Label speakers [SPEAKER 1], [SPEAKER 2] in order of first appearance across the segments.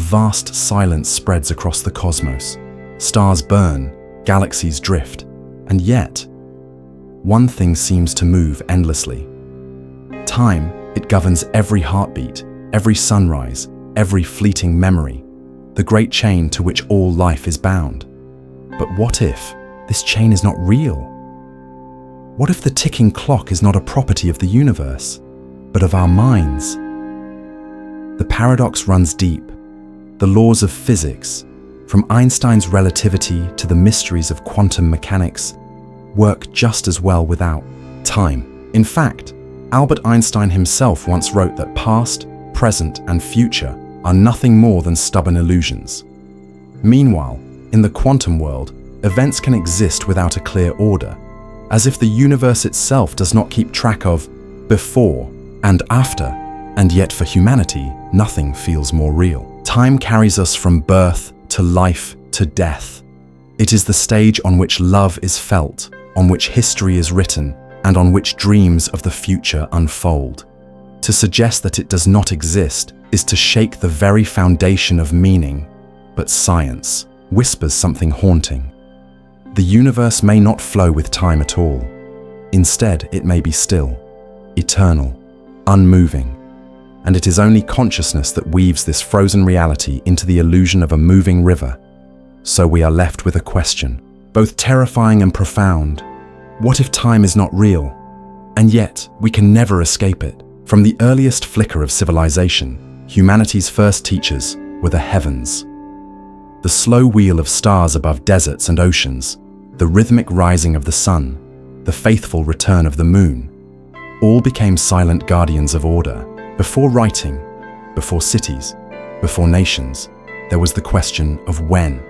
[SPEAKER 1] vast silence spreads across the cosmos. Stars burn, galaxies drift, and yet, one thing seems to move endlessly. Time, it governs every heartbeat, every sunrise, every fleeting memory, the great chain to which all life is bound. But what if this chain is not real? What if the ticking clock is not a property of the universe, but of our minds? The paradox runs deep. The laws of physics, from Einstein's relativity to the mysteries of quantum mechanics, work just as well without time. In fact, Albert Einstein himself once wrote that past, present, and future are nothing more than stubborn illusions. Meanwhile, in the quantum world, events can exist without a clear order, as if the universe itself does not keep track of before and after, and yet for humanity, nothing feels more real. Time carries us from birth to life to death. It is the stage on which love is felt, on which history is written, and on which dreams of the future unfold. To suggest that it does not exist is to shake the very foundation of meaning, but science whispers something haunting. The universe may not flow with time at all. Instead, it may be still, eternal, unmoving, and it is only consciousness that weaves this frozen reality into the illusion of a moving river. So we are left with a question, both terrifying and profound. What if time is not real? And yet, we can never escape it. From the earliest flicker of civilization, humanity's first teachers were the heavens. The slow wheel of stars above deserts and oceans, the rhythmic rising of the sun, the faithful return of the moon, all became silent guardians of order. Before writing, before cities, before nations, there was the question of when.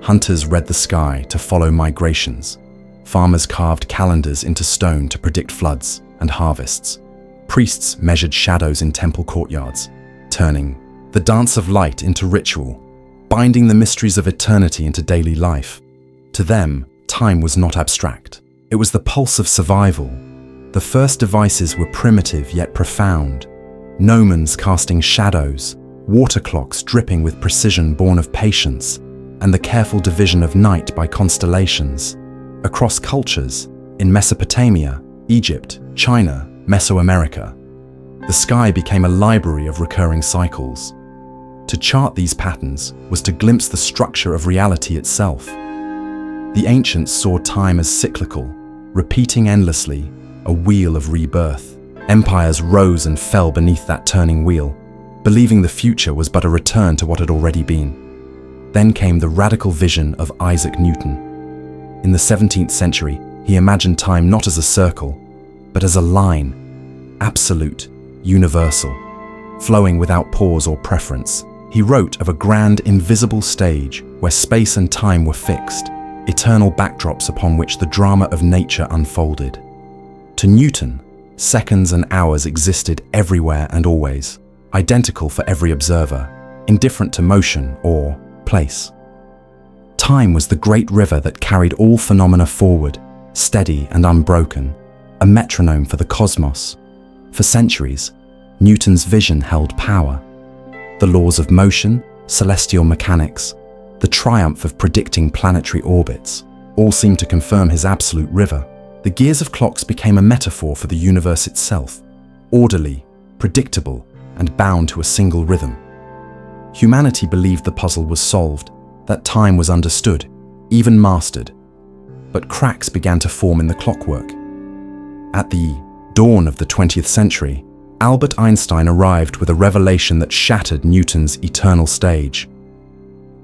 [SPEAKER 1] Hunters read the sky to follow migrations. Farmers carved calendars into stone to predict floods and harvests. Priests measured shadows in temple courtyards, turning the dance of light into ritual, binding the mysteries of eternity into daily life. To them, time was not abstract. It was the pulse of survival. The first devices were primitive yet profound. Gnomons casting shadows, water clocks dripping with precision born of patience, and the careful division of night by constellations. Across cultures, in Mesopotamia, Egypt, China, Mesoamerica, the sky became a library of recurring cycles. To chart these patterns was to glimpse the structure of reality itself. The ancients saw time as cyclical, repeating endlessly, a wheel of rebirth. Empires rose and fell beneath that turning wheel, believing the future was but a return to what had already been. Then came the radical vision of Isaac Newton. In the 17th century, he imagined time not as a circle, but as a line, absolute, universal, flowing without pause or preference. He wrote of a grand invisible stage where space and time were fixed, eternal backdrops upon which the drama of nature unfolded. To Newton, seconds and hours existed everywhere and always, identical for every observer, indifferent to motion or place. Time was the great river that carried all phenomena forward, steady and unbroken, a metronome for the cosmos. For centuries, Newton's vision held power. The laws of motion, celestial mechanics, the triumph of predicting planetary orbits, all seemed to confirm his absolute river. The gears of clocks became a metaphor for the universe itself, orderly, predictable, and bound to a single rhythm. Humanity believed the puzzle was solved, that time was understood, even mastered. But cracks began to form in the clockwork. At the dawn of the 20th century, Albert Einstein arrived with a revelation that shattered Newton's eternal stage.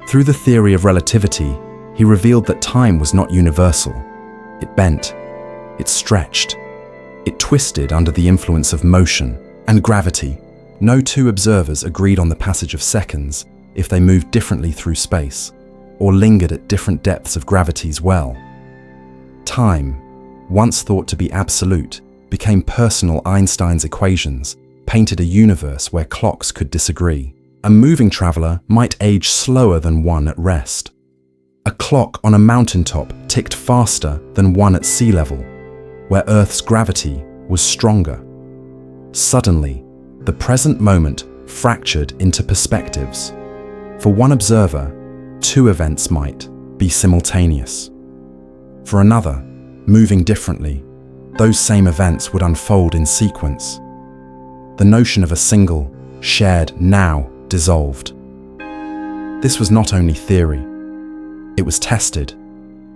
[SPEAKER 1] Through the theory of relativity, he revealed that time was not universal. It bent, it stretched, it twisted under the influence of motion and gravity. No two observers agreed on the passage of seconds if they moved differently through space or lingered at different depths of gravity's well. Time, once thought to be absolute, became personal. Einstein's equations painted a universe where clocks could disagree. A moving traveler might age slower than one at rest. A clock on a mountaintop ticked faster than one at sea level, where Earth's gravity was stronger. Suddenly, the present moment fractured into perspectives. For one observer, two events might be simultaneous. For another, moving differently, those same events would unfold in sequence. The notion of a single, shared now dissolved. This was not only theory, it was tested,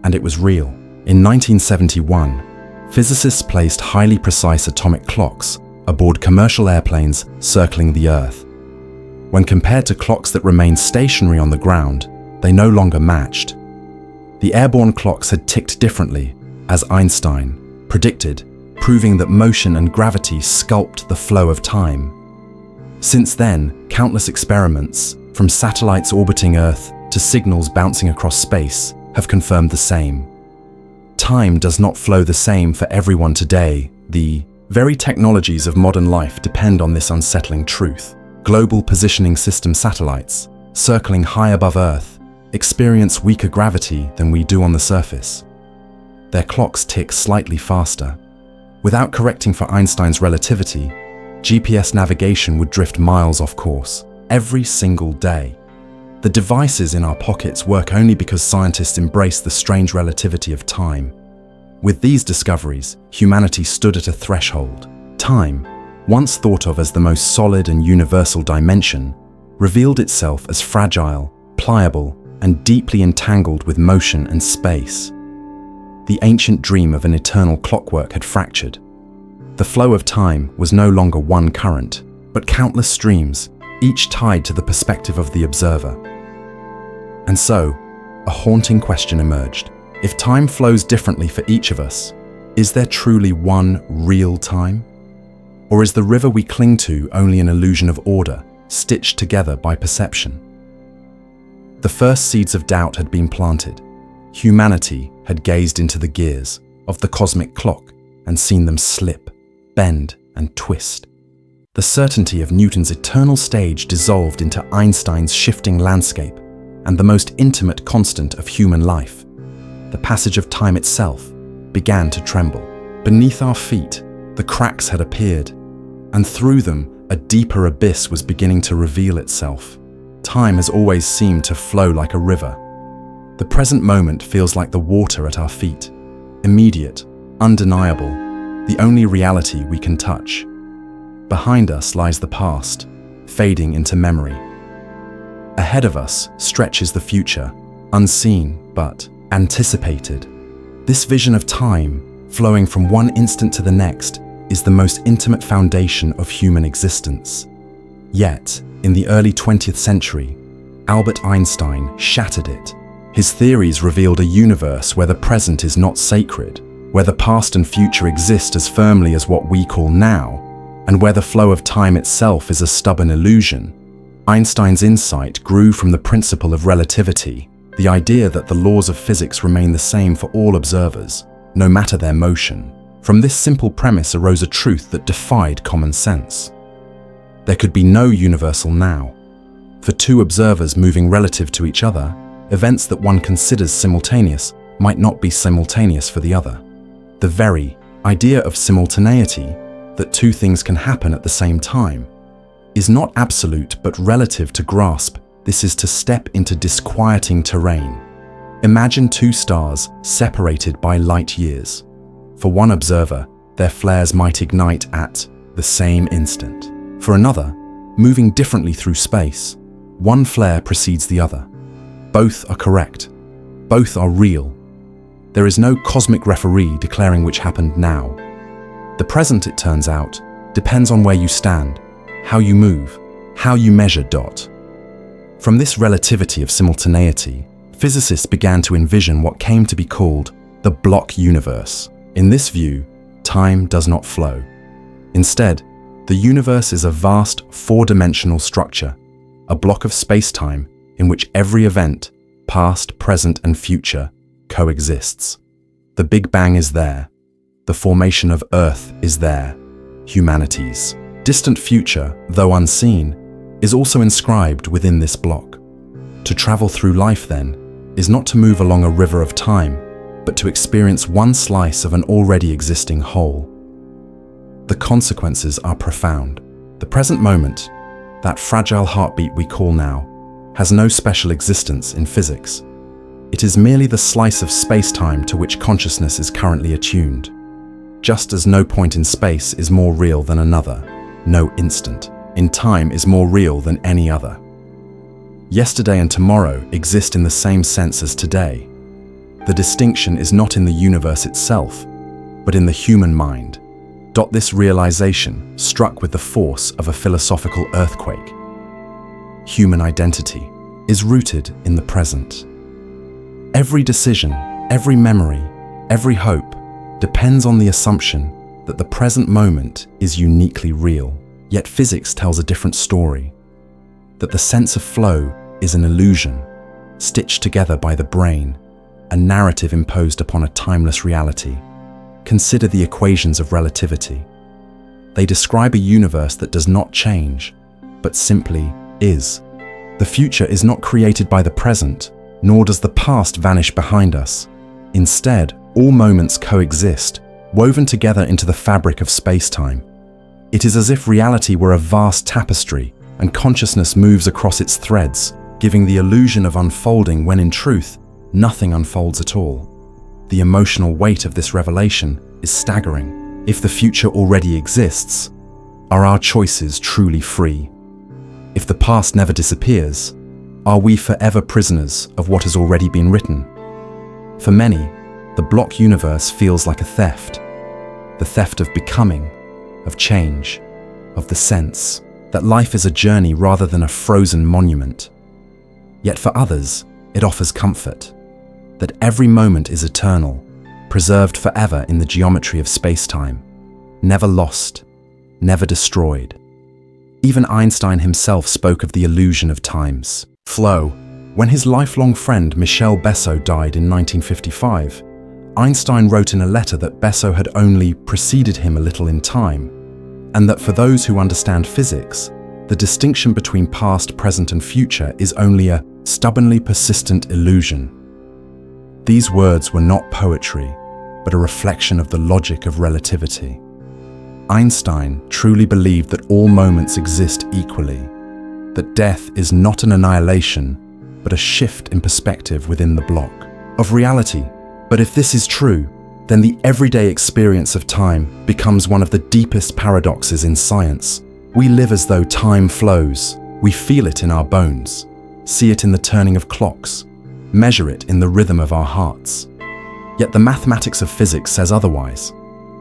[SPEAKER 1] and it was real. In 1971, physicists placed highly precise atomic clocks aboard commercial airplanes circling the Earth. When compared to clocks that remained stationary on the ground, they no longer matched. The airborne clocks had ticked differently, as Einstein predicted, proving that motion and gravity sculpt the flow of time. Since then, countless experiments, from satellites orbiting Earth to signals bouncing across space, have confirmed the same. Time does not flow the same for everyone today. The very technologies of modern life depend on this unsettling truth. Global positioning system satellites, circling high above Earth, experience weaker gravity than we do on the surface. Their clocks tick slightly faster. Without correcting for Einstein's relativity, GPS navigation would drift miles off course every single day. The devices in our pockets work only because scientists embrace the strange relativity of time. With these discoveries, humanity stood at a threshold. Time, once thought of as the most solid and universal dimension, revealed itself as fragile, pliable, and deeply entangled with motion and space. The ancient dream of an eternal clockwork had fractured. The flow of time was no longer one current, but countless streams, each tied to the perspective of the observer. And so, a haunting question emerged. If time flows differently for each of us, is there truly one real time? Or is the river we cling to only an illusion of order, stitched together by perception? The first seeds of doubt had been planted. Humanity had gazed into the gears of the cosmic clock and seen them slip, bend, and twist. The certainty of Newton's eternal stage dissolved into Einstein's shifting landscape, and the most intimate constant of human life, the passage of time itself, began to tremble. Beneath our feet, the cracks had appeared, and through them, a deeper abyss was beginning to reveal itself. Time has always seemed to flow like a river. The present moment feels like the water at our feet, immediate, undeniable, the only reality we can touch. Behind us lies the past, fading into memory. Ahead of us stretches the future, unseen but anticipated. This vision of time, flowing from one instant to the next, is the most intimate foundation of human existence. Yet, in the early 20th century, Albert Einstein shattered it. His theories revealed a universe where the present is not sacred, where the past and future exist as firmly as what we call now, and where the flow of time itself is a stubborn illusion. Einstein's insight grew from the principle of relativity, the idea that the laws of physics remain the same for all observers, no matter their motion. From this simple premise arose a truth that defied common sense. There could be no universal now. For two observers moving relative to each other, events that one considers simultaneous might not be simultaneous for the other. The very idea of simultaneity, that two things can happen at the same time, is not absolute but relative to grasp. This is to step into disquieting terrain. Imagine two stars separated by light years. For one observer, their flares might ignite at the same instant. For another, moving differently through space, one flare precedes the other. Both are correct. Both are real. There is no cosmic referee declaring which happened now. The present, it turns out, depends on where you stand, how you move, how you measure. From this relativity of simultaneity, physicists began to envision what came to be called the block universe. In this view, time does not flow. Instead, the universe is a vast four-dimensional structure, a block of space-time in which every event, past, present, and future, coexists. The Big Bang is there. The formation of Earth is there. Humanity's distant future, though unseen, is also inscribed within this block. To travel through life, then, is not to move along a river of time, but to experience one slice of an already existing whole. The consequences are profound. The present moment, that fragile heartbeat we call now, has no special existence in physics. It is merely the slice of space-time to which consciousness is currently attuned. Just as no point in space is more real than another, no instant in time is more real than any other. Yesterday and tomorrow exist in the same sense as today. The distinction is not in the universe itself, but in the human mind. This realization struck with the force of a philosophical earthquake. Human identity is rooted in the present. Every decision, every memory, every hope depends on the assumption that the present moment is uniquely real. Yet physics tells a different story, that the sense of flow is an illusion, stitched together by the brain, a narrative imposed upon a timeless reality. Consider the equations of relativity. They describe a universe that does not change, but simply is. The future is not created by the present, nor does the past vanish behind us. Instead, all moments coexist, woven together into the fabric of space-time. It is as if reality were a vast tapestry, and consciousness moves across its threads, giving the illusion of unfolding when in truth, nothing unfolds at all. The emotional weight of this revelation is staggering. If the future already exists, are our choices truly free? If the past never disappears, are we forever prisoners of what has already been written? For many, the block universe feels like a theft. The theft of becoming, of change, of the sense that life is a journey rather than a frozen monument. Yet for others, it offers comfort, that every moment is eternal, preserved forever in the geometry of space-time, never lost, never destroyed. Even Einstein himself spoke of the illusion of time's flow. When his lifelong friend Michel Besso died in 1955, Einstein wrote in a letter that Besso had only preceded him a little in time, and that for those who understand physics, the distinction between past, present, and future is only a stubbornly persistent illusion. These words were not poetry, but a reflection of the logic of relativity. Einstein truly believed that all moments exist equally, that death is not an annihilation, but a shift in perspective within the block of reality. But if this is true, then the everyday experience of time becomes one of the deepest paradoxes in science. We live as though time flows. We feel it in our bones, see it in the turning of clocks, measure it in the rhythm of our hearts. Yet the mathematics of physics says otherwise.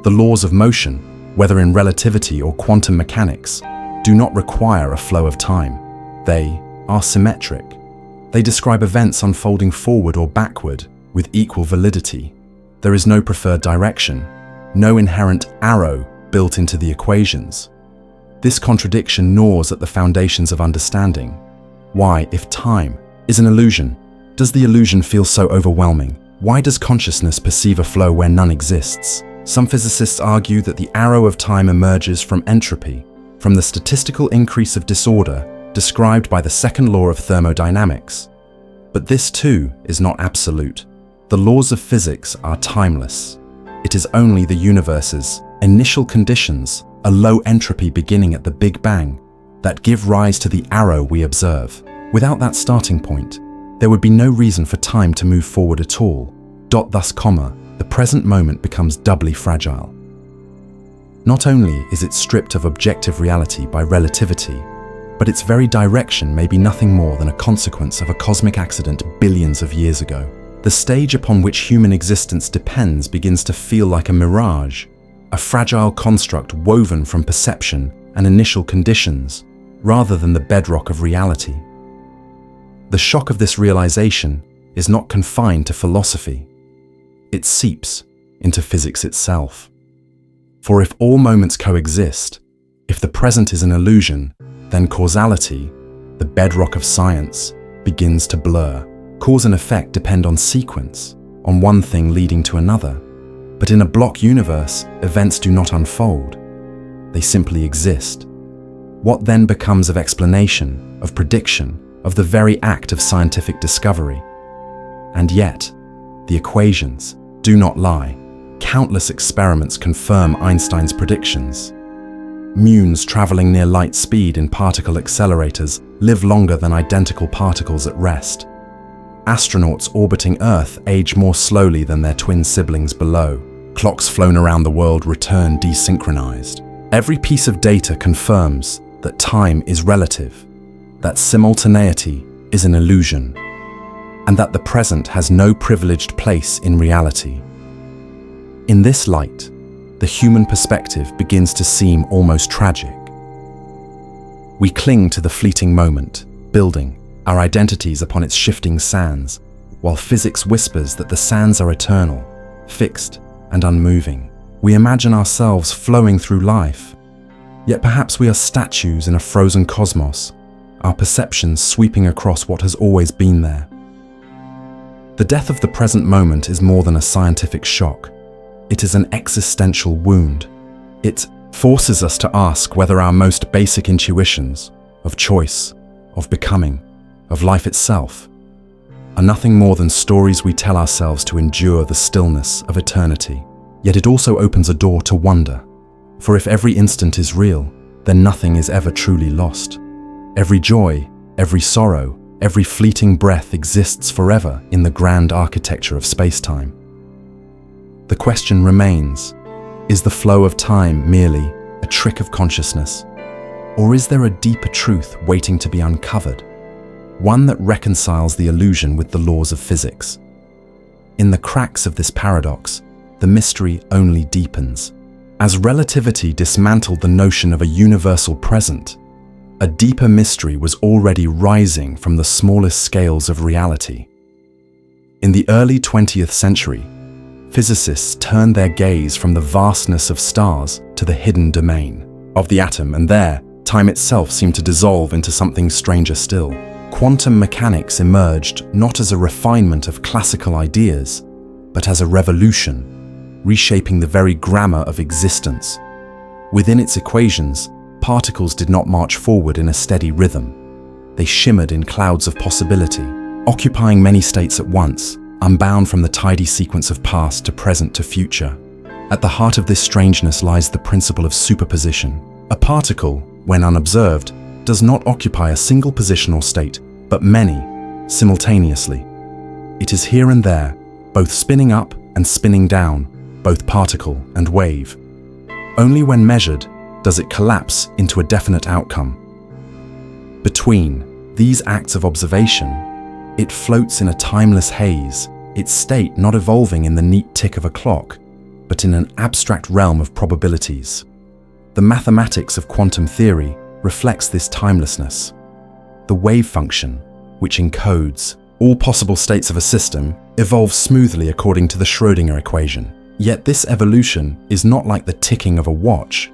[SPEAKER 1] The laws of motion, whether in relativity or quantum mechanics, do not require a flow of time. They are symmetric. They describe events unfolding forward or backward with equal validity. There is no preferred direction, no inherent arrow built into the equations. This contradiction gnaws at the foundations of understanding. Why, if time is an illusion, does the illusion feel so overwhelming? Why does consciousness perceive a flow where none exists? Some physicists argue that the arrow of time emerges from entropy, from the statistical increase of disorder described by the second law of thermodynamics. But this too is not absolute. The laws of physics are timeless. It is only the universe's initial conditions, a low entropy beginning at the Big Bang, that give rise to the arrow we observe. Without that starting point, there would be no reason for time to move forward at all. Thus, the present moment becomes doubly fragile. Not only is it stripped of objective reality by relativity, but its very direction may be nothing more than a consequence of a cosmic accident billions of years ago. The stage upon which human existence depends begins to feel like a mirage, a fragile construct woven from perception and initial conditions, rather than the bedrock of reality. The shock of this realization is not confined to philosophy. It seeps into physics itself. For if all moments coexist, if the present is an illusion, then causality, the bedrock of science, begins to blur. Cause and effect depend on sequence, on one thing leading to another. But in a block universe, events do not unfold. They simply exist. What then becomes of explanation, of prediction, of the very act of scientific discovery? And yet, the equations do not lie. Countless experiments confirm Einstein's predictions. Muons traveling near light speed in particle accelerators live longer than identical particles at rest. Astronauts orbiting Earth age more slowly than their twin siblings below. Clocks flown around the world return desynchronized. Every piece of data confirms that time is relative, that simultaneity is an illusion, and that the present has no privileged place in reality. In this light, the human perspective begins to seem almost tragic. We cling to the fleeting moment, building our identities upon its shifting sands, while physics whispers that the sands are eternal, fixed, and unmoving. We imagine ourselves flowing through life, yet perhaps we are statues in a frozen cosmos, our perceptions sweeping across what has always been there. The death of the present moment is more than a scientific shock. It is an existential wound. It forces us to ask whether our most basic intuitions of choice, of becoming, of life itself, are nothing more than stories we tell ourselves to endure the stillness of eternity. Yet it also opens a door to wonder, for if every instant is real, then nothing is ever truly lost. Every joy, every sorrow, every fleeting breath exists forever in the grand architecture of space-time. The question remains, is the flow of time merely a trick of consciousness? Or is there a deeper truth waiting to be uncovered? One that reconciles the illusion with the laws of physics. In the cracks of this paradox, the mystery only deepens. As relativity dismantled the notion of a universal present, a deeper mystery was already rising from the smallest scales of reality. In the early 20th century, physicists turned their gaze from the vastness of stars to the hidden domain of the atom, and there, time itself seemed to dissolve into something stranger still. Quantum mechanics emerged not as a refinement of classical ideas, but as a revolution, reshaping the very grammar of existence. Within its equations, particles did not march forward in a steady rhythm. They shimmered in clouds of possibility, occupying many states at once, unbound from the tidy sequence of past to present to future. At the heart of this strangeness lies the principle of superposition. A particle, when unobserved, does not occupy a single position or state, but many, simultaneously. It is here and there, both spinning up and spinning down, both particle and wave. Only when measured does it collapse into a definite outcome. Between these acts of observation, it floats in a timeless haze, its state not evolving in the neat tick of a clock, but in an abstract realm of probabilities. The mathematics of quantum theory reflects this timelessness. The wave function, which encodes all possible states of a system, evolves smoothly according to the Schrödinger equation. Yet this evolution is not like the ticking of a watch.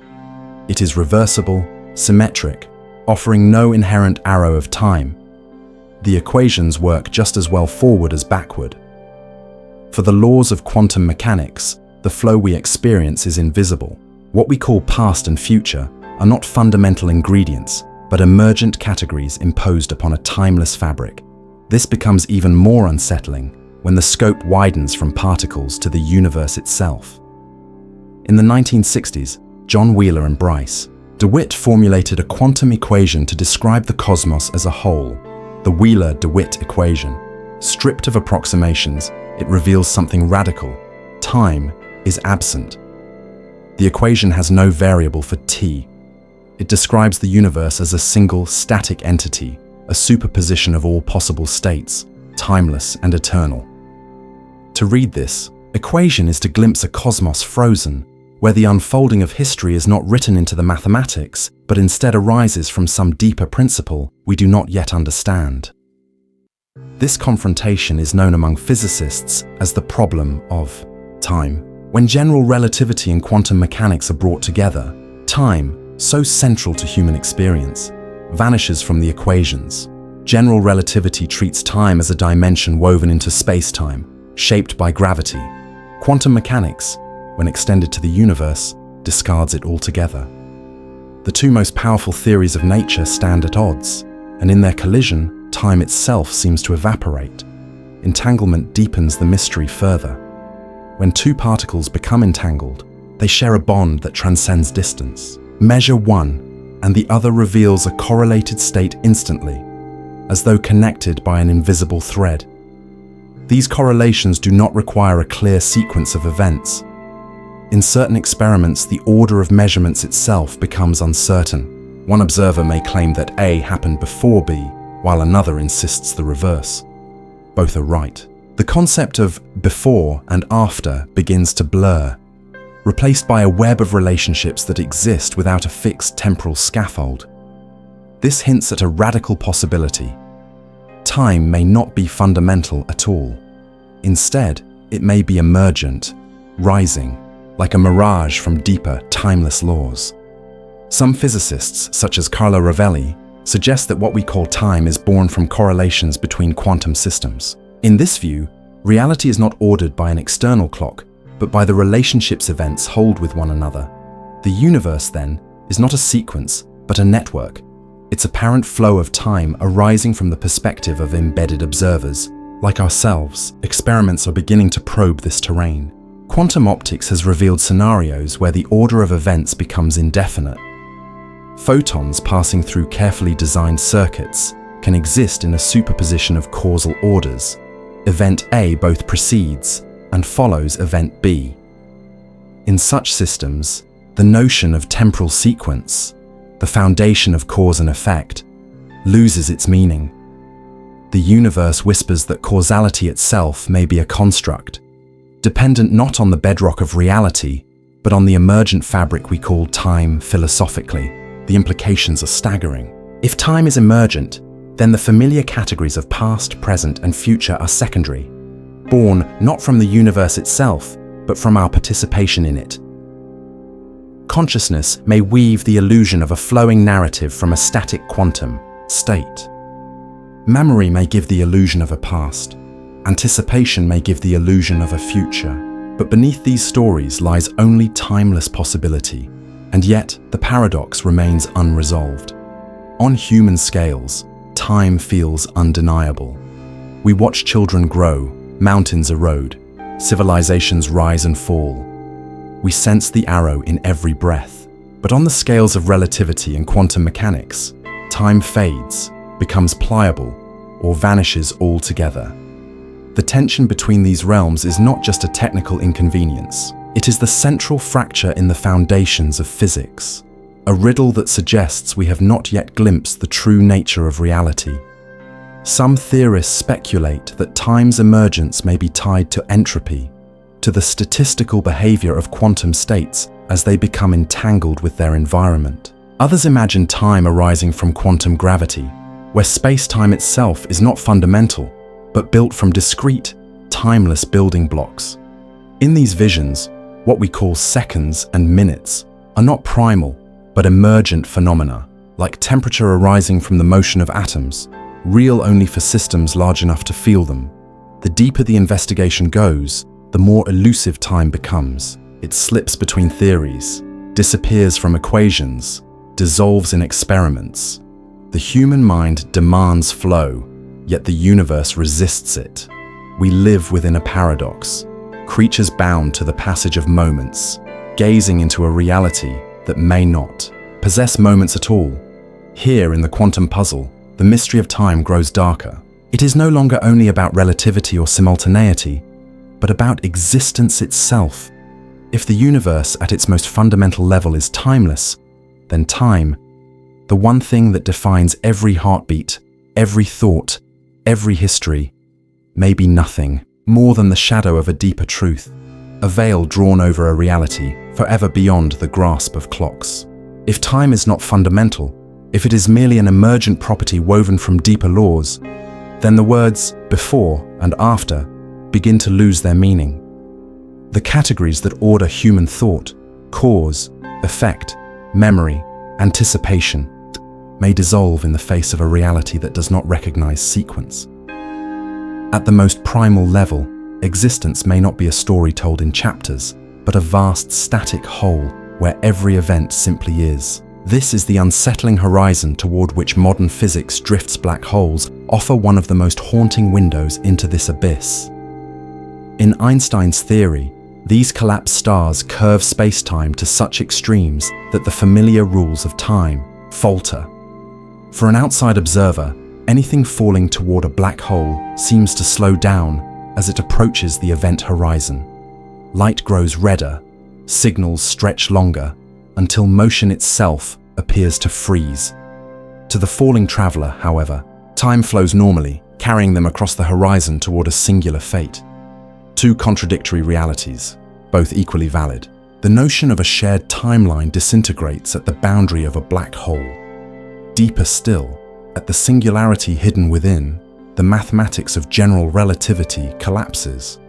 [SPEAKER 1] It is reversible, symmetric, offering no inherent arrow of time. The equations work just as well forward as backward. For the laws of quantum mechanics, the flow we experience is invisible. What we call past and future are not fundamental ingredients, but emergent categories imposed upon a timeless fabric. This becomes even more unsettling when the scope widens from particles to the universe itself. In the 1960s, John Wheeler and Bryce, DeWitt formulated a quantum equation to describe the cosmos as a whole, the Wheeler-DeWitt equation. Stripped of approximations, it reveals something radical. Time is absent. The equation has no variable for t. It describes the universe as a single static entity, a superposition of all possible states, timeless and eternal. To read this equation is to glimpse a cosmos frozen, where the unfolding of history is not written into the mathematics, but instead arises from some deeper principle we do not yet understand. This confrontation is known among physicists as the problem of time. When general relativity and quantum mechanics are brought together, time, so central to human experience, vanishes from the equations. General relativity treats time as a dimension woven into space-time, shaped by gravity. Quantum mechanics, when extended to the universe, discards it altogether. The two most powerful theories of nature stand at odds, and in their collision, time itself seems to evaporate. Entanglement deepens the mystery further. When two particles become entangled, they share a bond that transcends distance. Measure one, and the other reveals a correlated state instantly, as though connected by an invisible thread. These correlations do not require a clear sequence of events. In certain experiments, the order of measurements itself becomes uncertain. One observer may claim that A happened before B, while another insists the reverse. Both are right. The concept of before and after begins to blur, replaced by a web of relationships that exist without a fixed temporal scaffold. This hints at a radical possibility. Time may not be fundamental at all. Instead, it may be emergent, rising, like a mirage from deeper, timeless laws. Some physicists, such as Carlo Rovelli, suggest that what we call time is born from correlations between quantum systems. In this view, reality is not ordered by an external clock, but by the relationships events hold with one another. The universe, then, is not a sequence, but a network. Its apparent flow of time arising from the perspective of embedded observers. Like ourselves, experiments are beginning to probe this terrain. Quantum optics has revealed scenarios where the order of events becomes indefinite. Photons passing through carefully designed circuits can exist in a superposition of causal orders. Event A both precedes and follows event B. In such systems, the notion of temporal sequence, the foundation of cause and effect, loses its meaning. The universe whispers that causality itself may be a construct, dependent not on the bedrock of reality, but on the emergent fabric we call time philosophically. The implications are staggering. If time is emergent, then the familiar categories of past, present, and future are secondary, born not from the universe itself, but from our participation in it. Consciousness may weave the illusion of a flowing narrative from a static quantum state. Memory may give the illusion of a past. Anticipation may give the illusion of a future. But beneath these stories lies only timeless possibility. And yet, the paradox remains unresolved. On human scales, time feels undeniable. We watch children grow, mountains erode, civilizations rise and fall. We sense the arrow in every breath. But on the scales of relativity and quantum mechanics, time fades, becomes pliable, or vanishes altogether. The tension between these realms is not just a technical inconvenience. It is the central fracture in the foundations of physics, a riddle that suggests we have not yet glimpsed the true nature of reality. Some theorists speculate that time's emergence may be tied to entropy, to the statistical behavior of quantum states as they become entangled with their environment. Others imagine time arising from quantum gravity, where space-time itself is not fundamental, but built from discrete, timeless building blocks. In these visions, what we call seconds and minutes are not primal, but emergent phenomena, like temperature arising from the motion of atoms, real only for systems large enough to feel them. The deeper the investigation goes, the more elusive time becomes. It slips between theories, disappears from equations, dissolves in experiments. The human mind demands flow, yet the universe resists it. We live within a paradox, creatures bound to the passage of moments, gazing into a reality that may not possess moments at all. Here in the quantum puzzle, the mystery of time grows darker. It is no longer only about relativity or simultaneity, but about existence itself. If the universe at its most fundamental level is timeless, then time, the one thing that defines every heartbeat, every thought, every history, may be nothing more than the shadow of a deeper truth, a veil drawn over a reality forever beyond the grasp of clocks. If time is not fundamental, if it is merely an emergent property woven from deeper laws, then the words before and after begin to lose their meaning. The categories that order human thought, cause, effect, memory, anticipation, may dissolve in the face of a reality that does not recognize sequence. At the most primal level, existence may not be a story told in chapters, but a vast static whole where every event simply is. This is the unsettling horizon toward which modern physics drifts. Black holes offer one of the most haunting windows into this abyss. In Einstein's theory, These collapsed stars curve space-time to such extremes that the familiar rules of time falter. For an outside observer, anything falling toward a black hole seems to slow down as it approaches the event horizon. Light grows redder, signals stretch longer, until motion itself appears to freeze. To the falling traveler, however, time flows normally, carrying them across the horizon toward a singular fate. Two contradictory realities, both equally valid. The notion of a shared timeline disintegrates at the boundary of a black hole. Deeper still, at the singularity hidden within, the mathematics of general relativity collapses.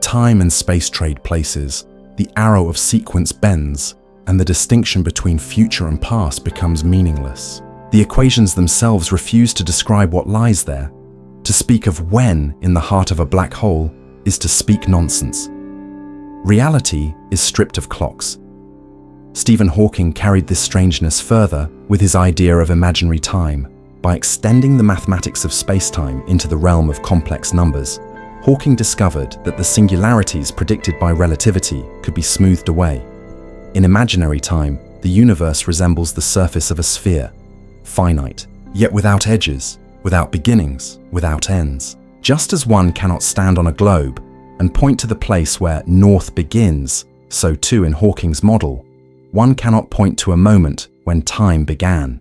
[SPEAKER 1] Time and space trade places, the arrow of sequence bends, and the distinction between future and past becomes meaningless. The equations themselves refuse to describe what lies there. To speak of when in the heart of a black hole is to speak nonsense. Reality is stripped of clocks. Stephen Hawking carried this strangeness further with his idea of imaginary time. By extending the mathematics of space-time into the realm of complex numbers, Hawking discovered that the singularities predicted by relativity could be smoothed away. In imaginary time, the universe resembles the surface of a sphere, finite, yet without edges, without beginnings, without ends. Just as one cannot stand on a globe and point to the place where north begins, so too in Hawking's model, one cannot point to a moment when time began.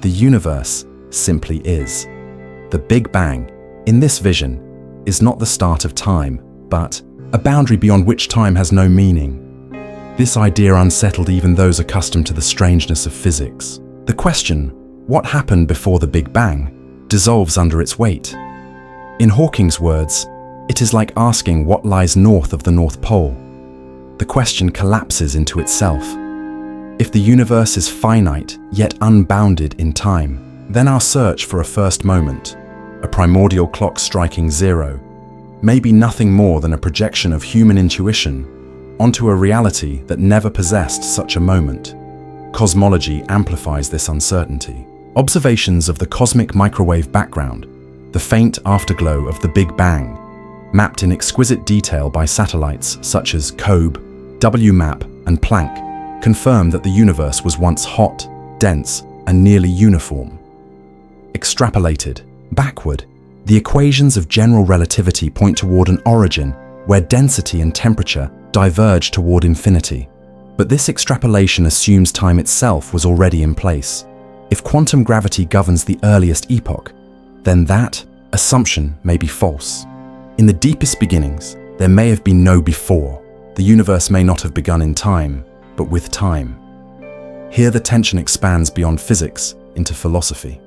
[SPEAKER 1] The universe simply is. The Big Bang, in this vision, is not the start of time, but a boundary beyond which time has no meaning. This idea unsettled even those accustomed to the strangeness of physics. The question, what happened before the Big Bang, dissolves under its weight. In Hawking's words, it is like asking what lies north of the North Pole. The question collapses into itself. If the universe is finite yet unbounded in time, then our search for a first moment, a primordial clock striking zero, may be nothing more than a projection of human intuition onto a reality that never possessed such a moment. Cosmology amplifies this uncertainty. Observations of the cosmic microwave background, the faint afterglow of the Big Bang, mapped in exquisite detail by satellites such as COBE, WMAP, and Planck, confirm that the universe was once hot, dense, and nearly uniform. Extrapolated, backward, the equations of general relativity point toward an origin where density and temperature diverge toward infinity. But this extrapolation assumes time itself was already in place. If quantum gravity governs the earliest epoch, then that assumption may be false. In the deepest beginnings, there may have been no before. The universe may not have begun in time, but with time. Here the tension expands beyond physics into philosophy.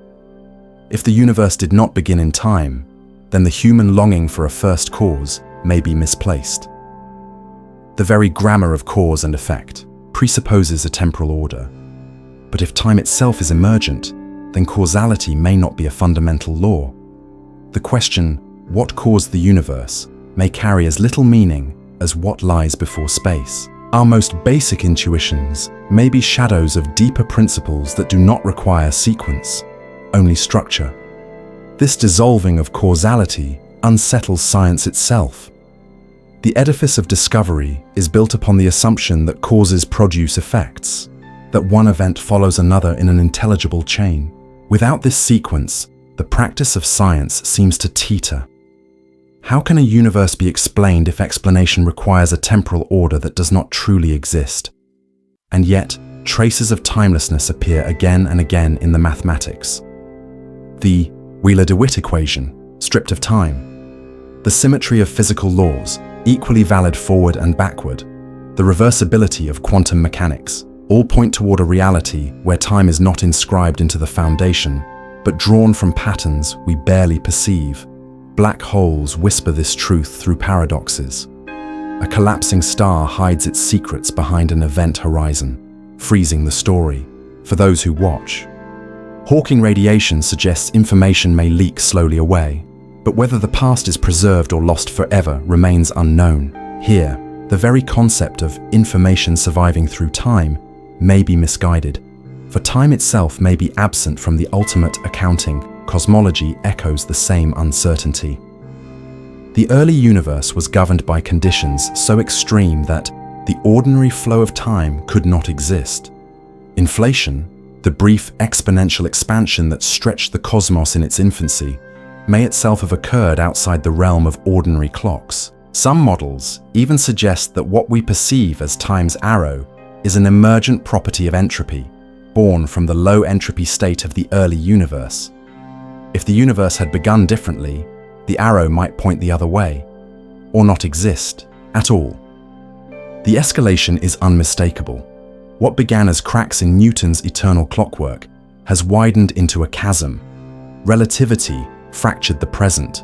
[SPEAKER 1] If the universe did not begin in time, then the human longing for a first cause may be misplaced. The very grammar of cause and effect presupposes a temporal order. But if time itself is emergent, then causality may not be a fundamental law. The question, what caused the universe, may carry as little meaning as what lies before space. Our most basic intuitions may be shadows of deeper principles that do not require sequence, only structure. This dissolving of causality unsettles science itself. The edifice of discovery is built upon the assumption that causes produce effects, that one event follows another in an intelligible chain. Without this sequence, the practice of science seems to teeter. How can a universe be explained if explanation requires a temporal order that does not truly exist? And yet, traces of timelessness appear again and again in the mathematics. The Wheeler-DeWitt equation, stripped of time. The symmetry of physical laws, equally valid forward and backward. The reversibility of quantum mechanics, all point toward a reality where time is not inscribed into the foundation, but drawn from patterns we barely perceive. Black holes whisper this truth through paradoxes. A collapsing star hides its secrets behind an event horizon, freezing the story for those who watch. Hawking radiation suggests information may leak slowly away, but whether the past is preserved or lost forever remains unknown. Here, the very concept of information surviving through time may be misguided, for time itself may be absent from the ultimate accounting. Cosmology echoes the same uncertainty. The early universe was governed by conditions so extreme that the ordinary flow of time could not exist. Inflation, the brief exponential expansion that stretched the cosmos in its infancy, may itself have occurred outside the realm of ordinary clocks. Some models even suggest that what we perceive as time's arrow is an emergent property of entropy, born from the low entropy state of the early universe. If the universe had begun differently, the arrow might point the other way, or not exist at all. The escalation is unmistakable. What began as cracks in Newton's eternal clockwork has widened into a chasm. Relativity fractured the present.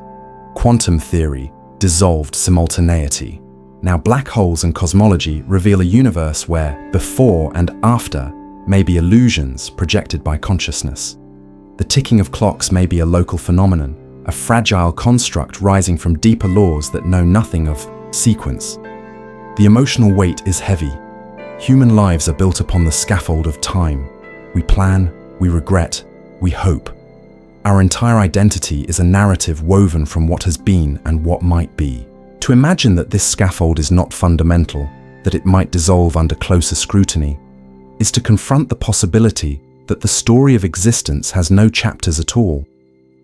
[SPEAKER 1] Quantum theory dissolved simultaneity. Now black holes and cosmology reveal a universe where before and after may be illusions projected by consciousness. The ticking of clocks may be a local phenomenon, a fragile construct rising from deeper laws that know nothing of sequence. The emotional weight is heavy. Human lives are built upon the scaffold of time. We plan, we regret, we hope. Our entire identity is a narrative woven from what has been and what might be. To imagine that this scaffold is not fundamental, that it might dissolve under closer scrutiny, is to confront the possibility that the story of existence has no chapters at all,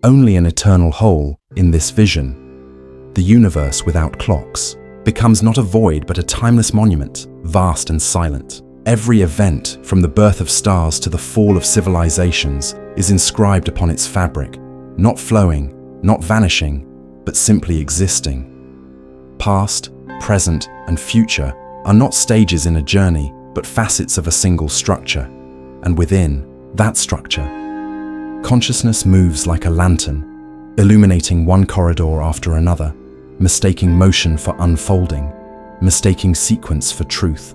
[SPEAKER 1] only an eternal whole in this vision. The universe without clocks becomes not a void but a timeless monument, vast and silent. Every event, from the birth of stars to the fall of civilizations, is inscribed upon its fabric, not flowing, not vanishing, but simply existing. Past, present, and future are not stages in a journey, but facets of a single structure, and within that structure, consciousness moves like a lantern, illuminating one corridor after another, mistaking motion for unfolding, mistaking sequence for truth.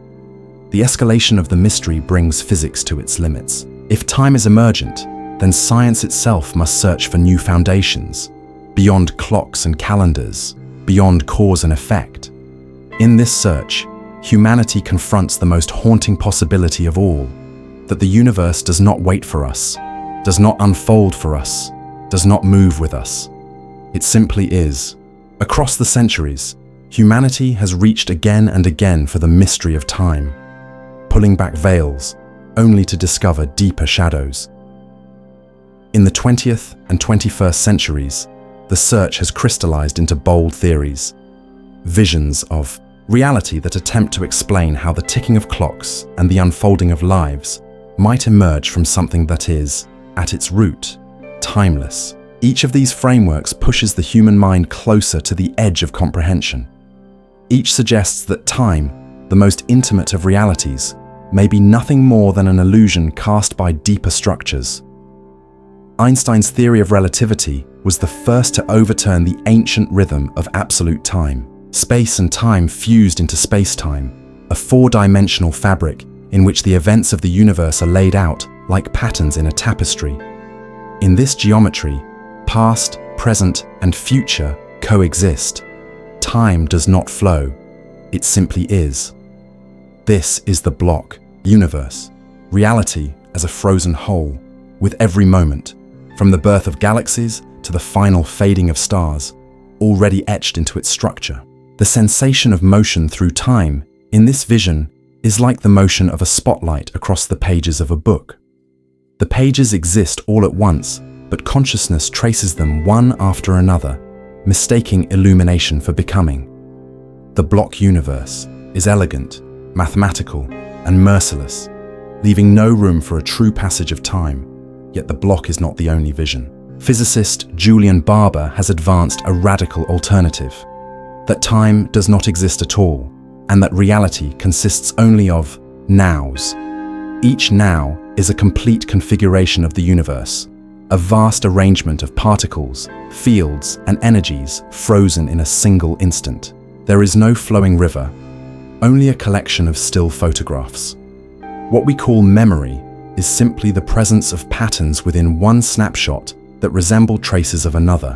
[SPEAKER 1] The escalation of the mystery brings physics to its limits. If time is emergent, then science itself must search for new foundations, beyond clocks and calendars, beyond cause and effect. In this search, humanity confronts the most haunting possibility of all, that the universe does not wait for us, does not unfold for us, does not move with us. It simply is. Across the centuries, humanity has reached again and again for the mystery of time, pulling back veils, only to discover deeper shadows. In the 20th and 21st centuries, the search has crystallized into bold theories, visions of reality that attempt to explain how the ticking of clocks and the unfolding of lives might emerge from something that is, at its root, timeless. Each of these frameworks pushes the human mind closer to the edge of comprehension. Each suggests that time, the most intimate of realities, may be nothing more than an illusion cast by deeper structures. Einstein's theory of relativity was the first to overturn the ancient rhythm of absolute time. Space and time fused into space-time, a four-dimensional fabric in which the events of the universe are laid out like patterns in a tapestry. In this geometry, past, present, and future coexist. Time does not flow, it simply is. This is the block, universe, reality as a frozen whole, with every moment, from the birth of galaxies to the final fading of stars, already etched into its structure. The sensation of motion through time, in this vision, is like the motion of a spotlight across the pages of a book. The pages exist all at once, but consciousness traces them one after another, mistaking illumination for becoming. The block universe is elegant, mathematical, and merciless, leaving no room for a true passage of time, yet the block is not the only vision. Physicist Julian Barber has advanced a radical alternative, that time does not exist at all, and that reality consists only of nows. Each now is a complete configuration of the universe, a vast arrangement of particles, fields, and energies frozen in a single instant. There is no flowing river, only a collection of still photographs. What we call memory is simply the presence of patterns within one snapshot that resemble traces of another.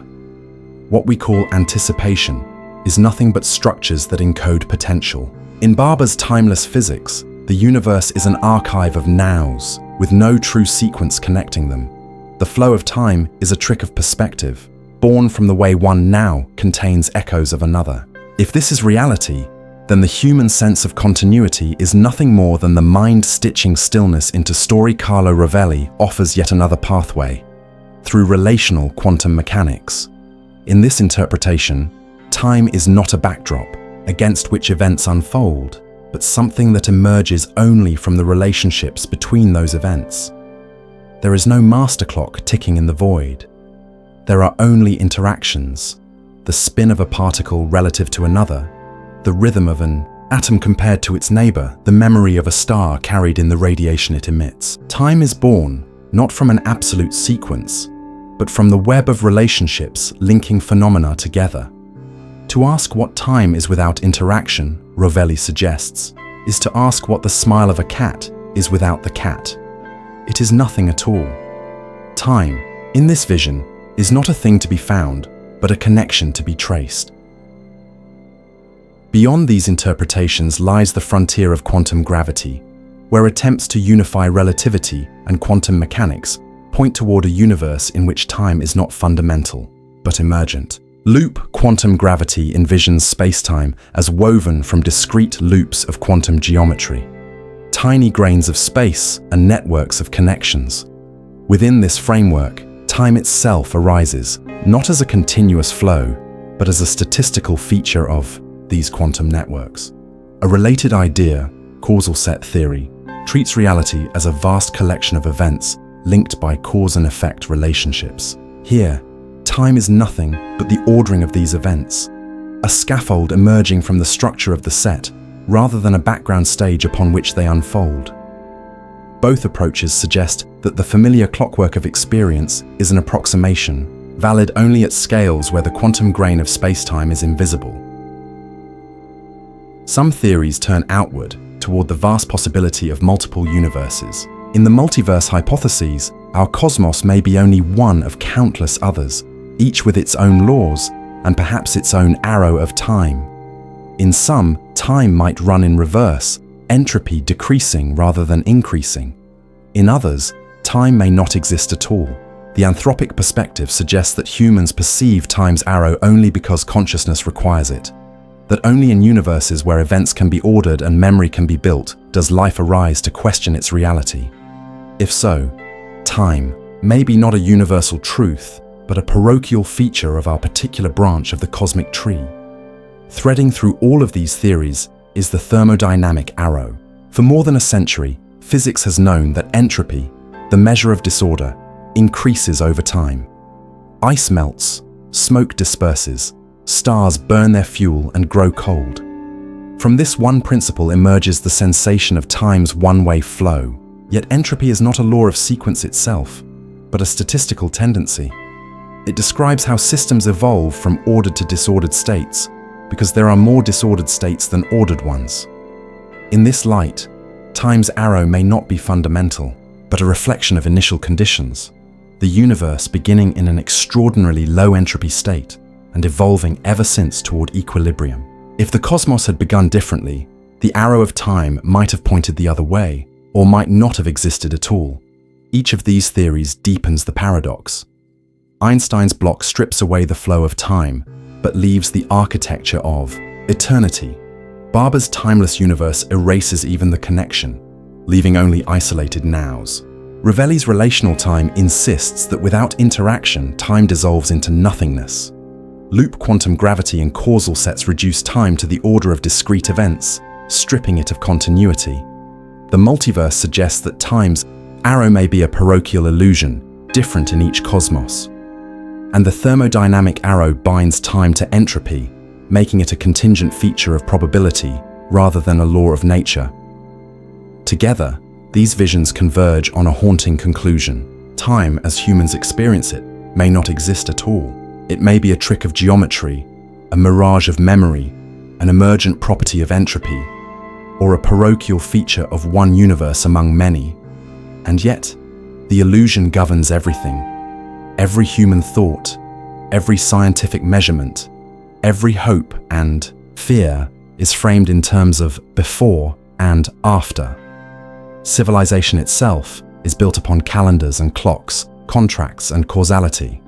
[SPEAKER 1] What we call anticipation is nothing but structures that encode potential. In Barber's timeless physics, the universe is an archive of nows, with no true sequence connecting them. The flow of time is a trick of perspective, born from the way one now contains echoes of another. If this is reality, then the human sense of continuity is nothing more than the mind-stitching stillness into story Carlo Rovelli offers yet another pathway, through relational quantum mechanics. In this interpretation, time is not a backdrop against which events unfold, but something that emerges only from the relationships between those events. There is no master clock ticking in the void. There are only interactions, the spin of a particle relative to another, the rhythm of an atom compared to its neighbor, the memory of a star carried in the radiation it emits. Time is born not from an absolute sequence, but from the web of relationships linking phenomena together. To ask what time is without interaction, Rovelli suggests, is to ask what the smile of a cat is without the cat. It is nothing at all. Time, in this vision, is not a thing to be found, but a connection to be traced. Beyond these interpretations lies the frontier of quantum gravity, where attempts to unify relativity and quantum mechanics point toward a universe in which time is not fundamental, but emergent. Loop quantum gravity envisions spacetime as woven from discrete loops of quantum geometry, tiny grains of space and networks of connections. Within this framework, time itself arises not as a continuous flow, but as a statistical feature of these quantum networks. A related idea, causal set theory, treats reality as a vast collection of events linked by cause and effect relationships. Here, time is nothing but the ordering of these events, a scaffold emerging from the structure of the set, rather than a background stage upon which they unfold. Both approaches suggest that the familiar clockwork of experience is an approximation, valid only at scales where the quantum grain of spacetime is invisible. Some theories turn outward toward the vast possibility of multiple universes. In the multiverse hypotheses, our cosmos may be only one of countless others, each with its own laws and perhaps its own arrow of time. In some, time might run in reverse, entropy decreasing rather than increasing. In others, time may not exist at all. The anthropic perspective suggests that humans perceive time's arrow only because consciousness requires it, that only in universes where events can be ordered and memory can be built does life arise to question its reality. If so, time may be not a universal truth, but a parochial feature of our particular branch of the cosmic tree. Threading through all of these theories is the thermodynamic arrow. For more than a century, physics has known that entropy, the measure of disorder, increases over time. Ice melts, smoke disperses, stars burn their fuel and grow cold. From this one principle emerges the sensation of time's one-way flow. Yet entropy is not a law of sequence itself, but a statistical tendency. It describes how systems evolve from ordered to disordered states, because there are more disordered states than ordered ones. In this light, time's arrow may not be fundamental, but a reflection of initial conditions, the universe beginning in an extraordinarily low entropy state and evolving ever since toward equilibrium. If the cosmos had begun differently, the arrow of time might have pointed the other way, or might not have existed at all. Each of these theories deepens the paradox. Einstein's block strips away the flow of time, but leaves the architecture of eternity. Barber's timeless universe erases even the connection, leaving only isolated nows. Rovelli's relational time insists that without interaction, time dissolves into nothingness. Loop quantum gravity and causal sets reduce time to the order of discrete events, stripping it of continuity. The multiverse suggests that time's arrow may be a parochial illusion, different in each cosmos. And the thermodynamic arrow binds time to entropy, making it a contingent feature of probability rather than a law of nature. Together, these visions converge on a haunting conclusion. Time, as humans experience it, may not exist at all. It may be a trick of geometry, a mirage of memory, an emergent property of entropy, or a parochial feature of one universe among many. And yet, the illusion governs everything. Every human thought, every scientific measurement, every hope and fear is framed in terms of before and after. Civilization itself is built upon calendars and clocks, contracts and causality.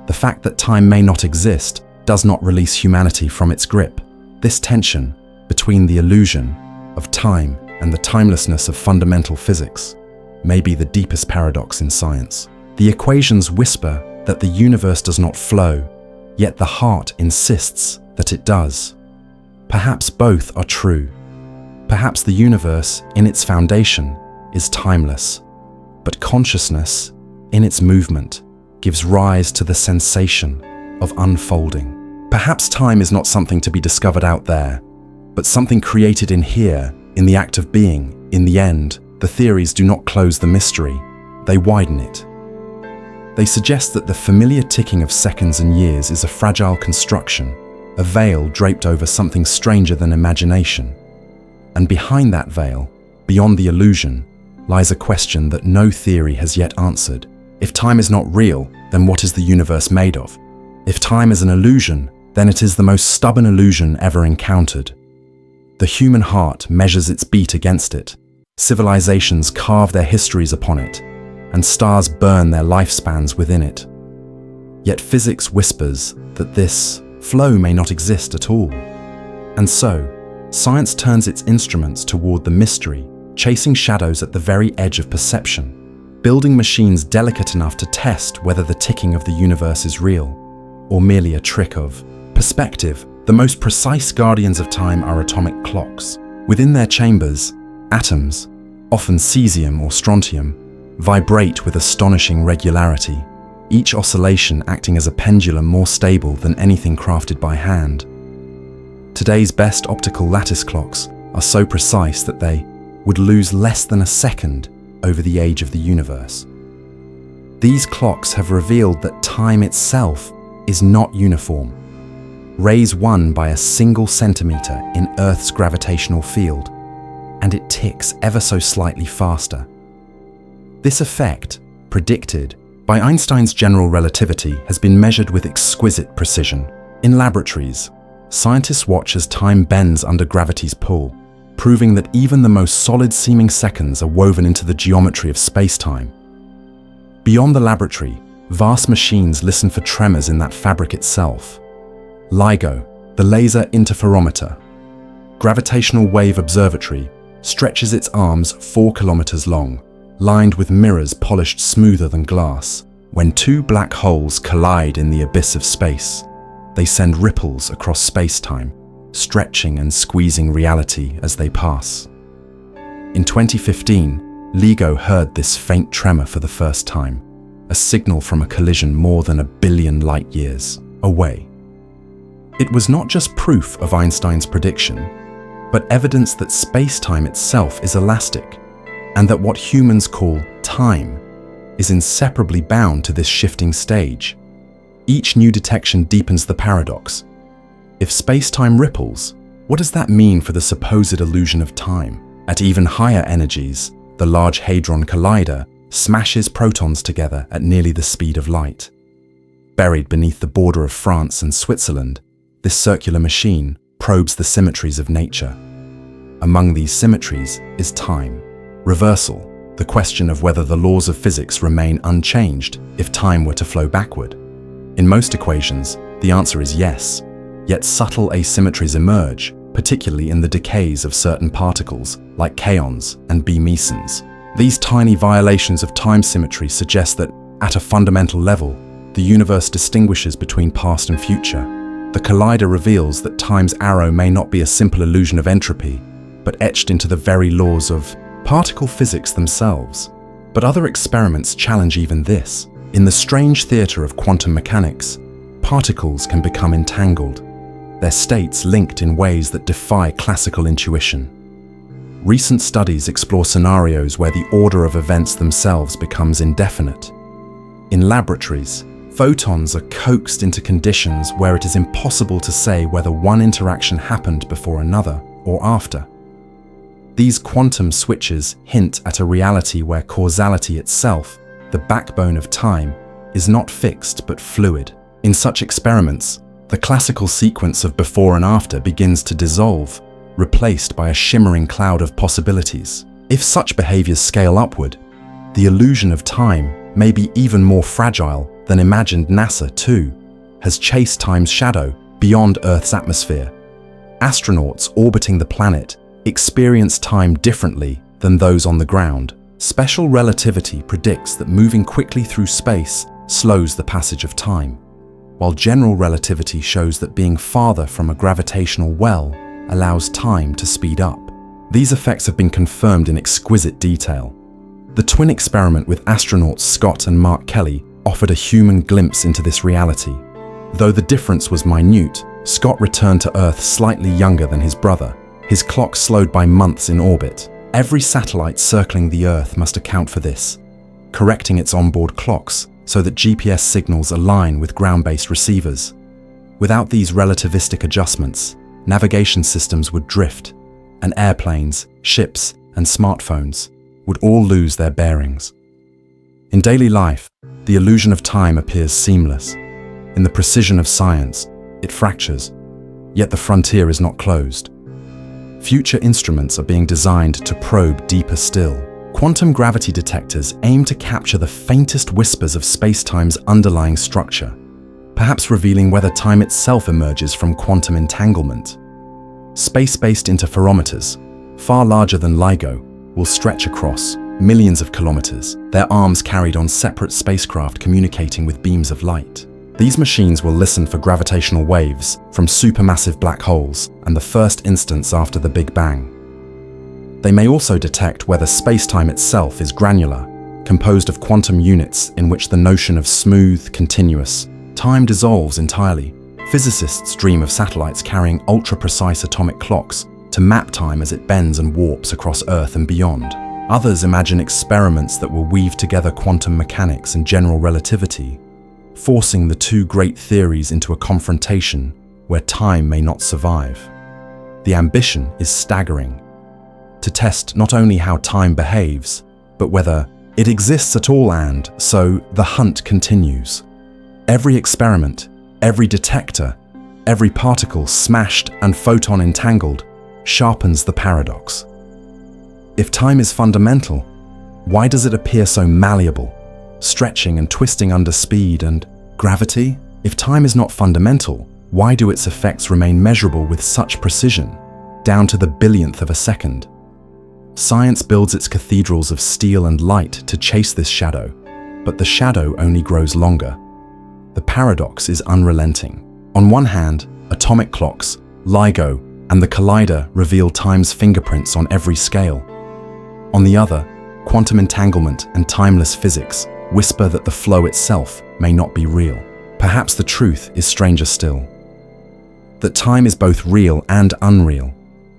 [SPEAKER 1] The fact that time may not exist does not release humanity from its grip. This tension between the illusion of time and the timelessness of fundamental physics may be the deepest paradox in science. The equations whisper that the universe does not flow, yet the heart insists that it does. Perhaps both are true. Perhaps the universe, in its foundation, is timeless, but consciousness, in its movement, gives rise to the sensation of unfolding. Perhaps time is not something to be discovered out there, but something created in here, in the act of being. In the end, the theories do not close the mystery, they widen it. They suggest that the familiar ticking of seconds and years is a fragile construction, a veil draped over something stranger than imagination. And behind that veil, beyond the illusion, lies a question that no theory has yet answered. If time is not real, then what is the universe made of? If time is an illusion, then it is the most stubborn illusion ever encountered. The human heart measures its beat against it. Civilizations carve their histories upon it, and stars burn their lifespans within it. Yet physics whispers that this flow may not exist at all. And so, science turns its instruments toward the mystery, chasing shadows at the very edge of perception, building machines delicate enough to test whether the ticking of the universe is real, or merely a trick of perspective. The most precise guardians of time are atomic clocks. Within their chambers, atoms, often cesium or strontium, vibrate with astonishing regularity, each oscillation acting as a pendulum more stable than anything crafted by hand. Today's best optical lattice clocks are so precise that they would lose less than a second over the age of the universe. These clocks have revealed that time itself is not uniform. Rays won by a single centimeter in Earth's gravitational field, and it ticks ever so slightly faster. This effect, predicted by Einstein's general relativity, has been measured with exquisite precision. In laboratories, scientists watch as time bends under gravity's pull, proving that even the most solid-seeming seconds are woven into the geometry of space-time. Beyond the laboratory, vast machines listen for tremors in that fabric itself. LIGO, the Laser Interferometer, gravitational wave observatory, stretches its arms 4 kilometers long, lined with mirrors polished smoother than glass. When two black holes collide in the abyss of space, they send ripples across space-time, stretching and squeezing reality as they pass. In 2015, LIGO heard this faint tremor for the first time, a signal from a collision more than 1 billion light-years away. It was not just proof of Einstein's prediction, but evidence that space-time itself is elastic, and that what humans call time is inseparably bound to this shifting stage. Each new detection deepens the paradox. If space-time ripples, what does that mean for the supposed illusion of time? At even higher energies, the Large Hadron Collider smashes protons together at nearly the speed of light. Buried beneath the border of France and Switzerland, this circular machine probes the symmetries of nature. Among these symmetries is time. Reversal, the question of whether the laws of physics remain unchanged if time were to flow backward. In most equations, the answer is yes, yet subtle asymmetries emerge, particularly in the decays of certain particles like kaons and B mesons. These tiny violations of time symmetry suggest that, at a fundamental level, the universe distinguishes between past and future. The collider reveals that time's arrow may not be a simple illusion of entropy, but etched into the very laws of particle physics themselves. But other experiments challenge even this. In the strange theater of quantum mechanics, particles can become entangled, their states linked in ways that defy classical intuition. Recent studies explore scenarios where the order of events themselves becomes indefinite. In laboratories, photons are coaxed into conditions where it is impossible to say whether one interaction happened before another or after. These quantum switches hint at a reality where causality itself, the backbone of time, is not fixed but fluid. In such experiments, the classical sequence of before and after begins to dissolve, replaced by a shimmering cloud of possibilities. If such behaviors scale upward, the illusion of time maybe even more fragile than imagined. NASA, too, has chased time's shadow beyond Earth's atmosphere. Astronauts orbiting the planet experience time differently than those on the ground. Special relativity predicts that moving quickly through space slows the passage of time, while general relativity shows that being farther from a gravitational well allows time to speed up. These effects have been confirmed in exquisite detail. The twin experiment with astronauts Scott and Mark Kelly offered a human glimpse into this reality. Though the difference was minute, Scott returned to Earth slightly younger than his brother. His clock slowed by months in orbit. Every satellite circling the Earth must account for this, correcting its onboard clocks so that GPS signals align with ground-based receivers. Without these relativistic adjustments, navigation systems would drift, and airplanes, ships, and smartphones would all lose their bearings. In daily life, the illusion of time appears seamless. In the precision of science, it fractures, yet the frontier is not closed. Future instruments are being designed to probe deeper still. Quantum gravity detectors aim to capture the faintest whispers of space-time's underlying structure, perhaps revealing whether time itself emerges from quantum entanglement. Space-based interferometers, far larger than LIGO, will stretch across millions of kilometers, their arms carried on separate spacecraft communicating with beams of light. These machines will listen for gravitational waves from supermassive black holes and the first instance after the Big Bang. They may also detect whether space-time itself is granular, composed of quantum units in which the notion of smooth, continuous time dissolves entirely. Physicists dream of satellites carrying ultra-precise atomic clocks to map time as it bends and warps across Earth and beyond. Others imagine experiments that will weave together quantum mechanics and general relativity, forcing the two great theories into a confrontation where time may not survive. The ambition is staggering: to test not only how time behaves, but whether it exists at all, and so the hunt continues. Every experiment, every detector, every particle smashed and photon entangled sharpens the paradox. If time is fundamental, why does it appear so malleable, stretching and twisting under speed and gravity? If time is not fundamental, why do its effects remain measurable with such precision, down to the billionth of a second? Science builds its cathedrals of steel and light to chase this shadow, but the shadow only grows longer. The paradox is unrelenting. On one hand, atomic clocks, LIGO, and the collider reveal time's fingerprints on every scale. On the other, quantum entanglement and timeless physics whisper that the flow itself may not be real. Perhaps the truth is stranger still: that time is both real and unreal,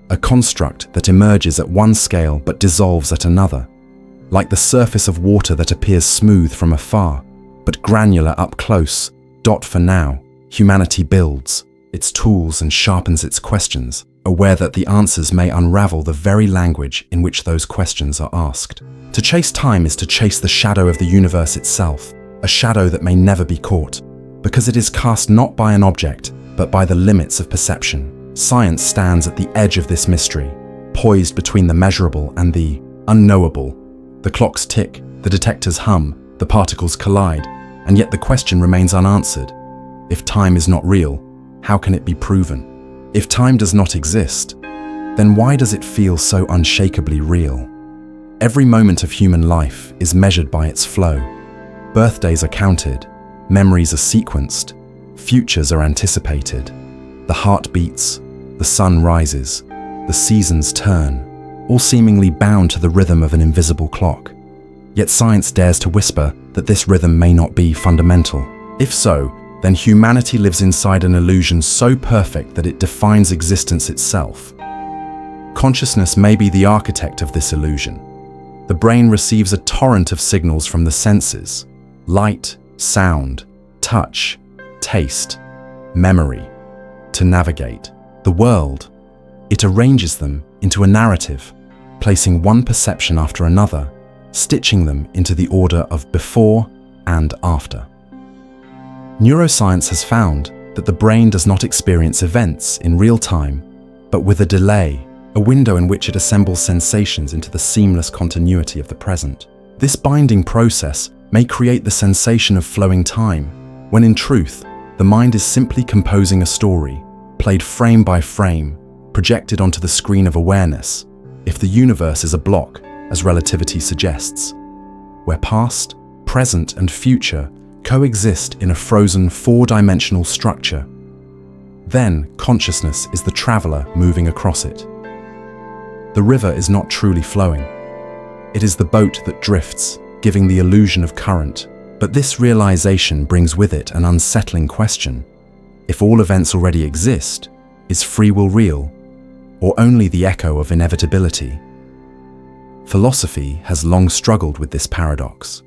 [SPEAKER 1] a construct that emerges at one scale but dissolves at another, like the surface of water that appears smooth from afar, but granular up close. For now, humanity builds its tools and sharpens its questions, aware that the answers may unravel the very language in which those questions are asked. To chase time is to chase the shadow of the universe itself, a shadow that may never be caught, because it is cast not by an object, but by the limits of perception. Science stands at the edge of this mystery, poised between the measurable and the unknowable. The clocks tick, the detectors hum, the particles collide, and yet the question remains unanswered. If time is not real, how can it be proven? If time does not exist, then why does it feel so unshakably real? Every moment of human life is measured by its flow. Birthdays are counted, memories are sequenced, futures are anticipated. The heart beats, the sun rises, the seasons turn, all seemingly bound to the rhythm of an invisible clock. Yet science dares to whisper that this rhythm may not be fundamental. If so, then humanity lives inside an illusion so perfect that it defines existence itself. Consciousness may be the architect of this illusion. The brain receives a torrent of signals from the senses: light, sound, touch, taste, memory. To navigate the world, it arranges them into a narrative, placing one perception after another, stitching them into the order of before and after. Neuroscience has found that the brain does not experience events in real time, but with a delay, a window in which it assembles sensations into the seamless continuity of the present. This binding process may create the sensation of flowing time, when in truth, the mind is simply composing a story, played frame by frame, projected onto the screen of awareness, if the universe is a block, as relativity suggests, where past, present, and future coexist in a frozen four-dimensional structure. Then consciousness is the traveler moving across it. The river is not truly flowing. It is the boat that drifts, giving the illusion of current. But this realization brings with it an unsettling question. If all events already exist, is free will real, or only the echo of inevitability? Philosophy has long struggled with this paradox.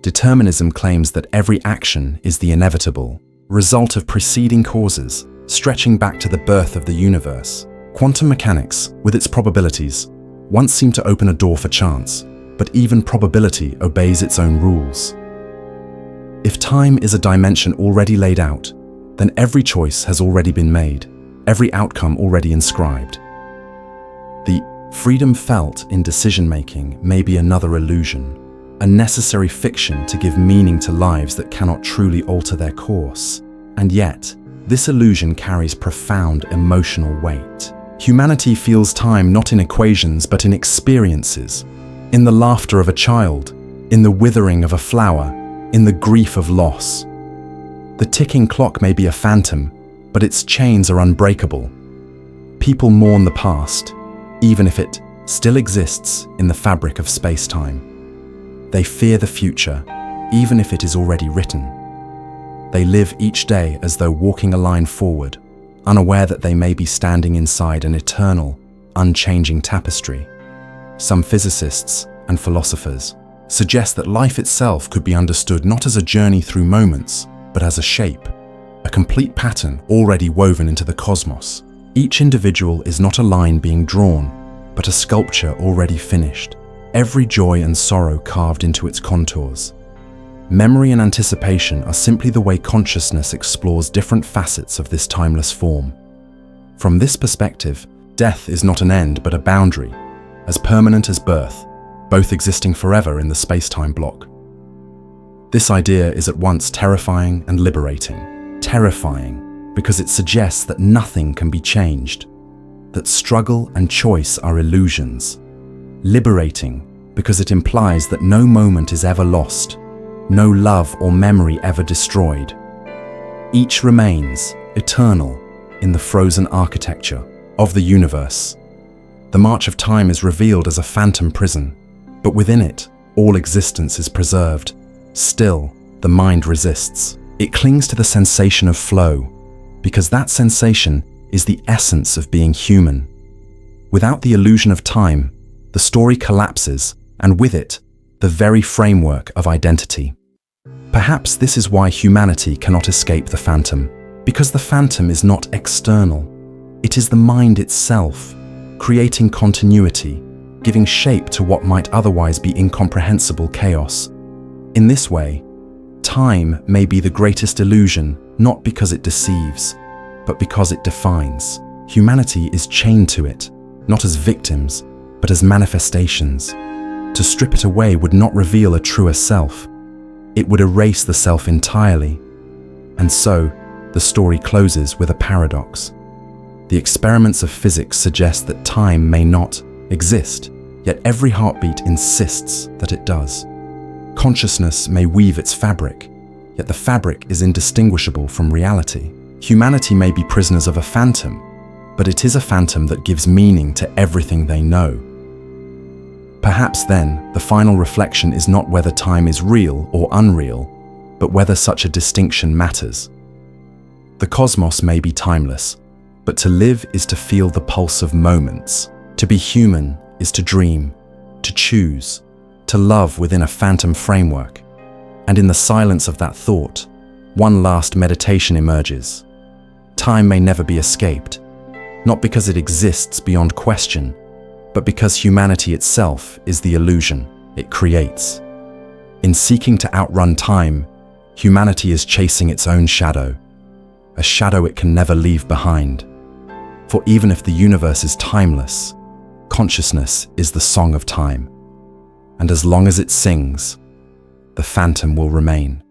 [SPEAKER 1] Determinism claims that every action is the inevitable result of preceding causes, stretching back to the birth of the universe. Quantum mechanics, with its probabilities, once seemed to open a door for chance, but even probability obeys its own rules. If time is a dimension already laid out, then every choice has already been made, every outcome already inscribed. The freedom felt in decision-making may be another illusion, a necessary fiction to give meaning to lives that cannot truly alter their course. And yet, this illusion carries profound emotional weight. Humanity feels time not in equations but in experiences, in the laughter of a child, in the withering of a flower, in the grief of loss. The ticking clock may be a phantom, but its chains are unbreakable. People mourn the past, even if it still exists in the fabric of space-time. They fear the future, even if it is already written. They live each day as though walking a line forward, unaware that they may be standing inside an eternal, unchanging tapestry. Some physicists and philosophers suggest that life itself could be understood not as a journey through moments, but as a shape, a complete pattern already woven into the cosmos. Each individual is not a line being drawn, but a sculpture already finished, every joy and sorrow carved into its contours. Memory and anticipation are simply the way consciousness explores different facets of this timeless form. From this perspective, death is not an end but a boundary, as permanent as birth, both existing forever in the space-time block. This idea is at once terrifying and liberating. Terrifying because it suggests that nothing can be changed, that struggle and choice are illusions. Liberating because it implies that no moment is ever lost, no love or memory ever destroyed. Each remains eternal in the frozen architecture of the universe. The march of time is revealed as a phantom prison, but within it, all existence is preserved. Still, the mind resists. It clings to the sensation of flow, because that sensation is the essence of being human. Without the illusion of time, the story collapses, and with it, the very framework of identity. Perhaps this is why humanity cannot escape the phantom, because the phantom is not external. It is the mind itself, creating continuity, giving shape to what might otherwise be incomprehensible chaos. In this way, time may be the greatest illusion, not because it deceives, but because it defines. Humanity is chained to it, not as victims, but as manifestations. To strip it away would not reveal a truer self. It would erase the self entirely. And so, the story closes with a paradox. The experiments of physics suggest that time may not exist, yet every heartbeat insists that it does. Consciousness may weave its fabric, yet the fabric is indistinguishable from reality. Humanity may be prisoners of a phantom, but it is a phantom that gives meaning to everything they know. Perhaps then, the final reflection is not whether time is real or unreal, but whether such a distinction matters. The cosmos may be timeless, but to live is to feel the pulse of moments. To be human is to dream, to choose, to love within a phantom framework. And in the silence of that thought, one last meditation emerges. Time may never be escaped, not because it exists beyond question, but because humanity itself is the illusion it creates. In seeking to outrun time, humanity is chasing its own shadow, a shadow it can never leave behind. For even if the universe is timeless, consciousness is the song of time. And as long as it sings, the phantom will remain.